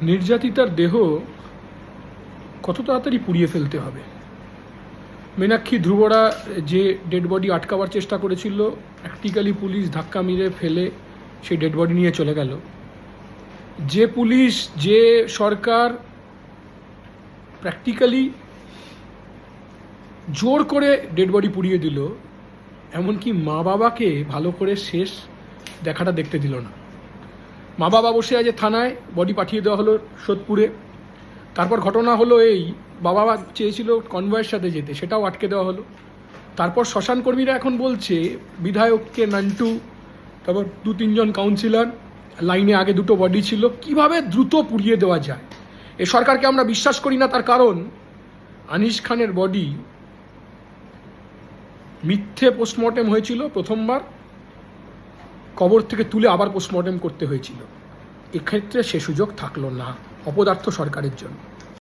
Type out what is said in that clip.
নির্যাতিতার দেহ কত তাড়াতাড়ি পুড়িয়ে ফেলতে হবে। মীনাক্ষী ধ্রুবরা যে ডেড বডি আটকাবার চেষ্টা করেছিল, প্র্যাকটিক্যালি পুলিশ ধাক্কা মেরে ফেলে সেই ডেড বডি নিয়ে চলে গেল। যে পুলিশ, যে সরকার প্র্যাকটিক্যালি জোর করে ডেড বডি পুড়িয়ে দিল, এমনকি মা বাবাকে ভালো করে শেষ দেখাটা দেখতে দিল না। মা বাবা বসে আছে থানায়, বডি পাঠিয়ে দেওয়া হলো সোদপুরে। তারপর ঘটনা হলো এই, বাবা চেয়েছিল কনভয়ের সাথে যেতে, সেটাও আটকে দেওয়া হলো। তারপর শ্মশান কর্মীরা এখন বলছে বিধায়ককে নান্টু, তারপর 2-3 জন কাউন্সিলর, লাইনে আগে দুটো বডি ছিল, কিভাবে দ্রুত পুড়িয়ে দেওয়া যায়। এ সরকারকে আমরা বিশ্বাস করি না, তার কারণ আনিস খানের বডি মিথ্যে পোস্টমর্টেম হয়েছিল প্রথমবার, কবর থেকে তুলে আবার পোস্টমর্টেম করতে হয়েছিল। এক্ষেত্রে সে সুযোগ থাকলো না অপদার্থ সরকারের জন্য।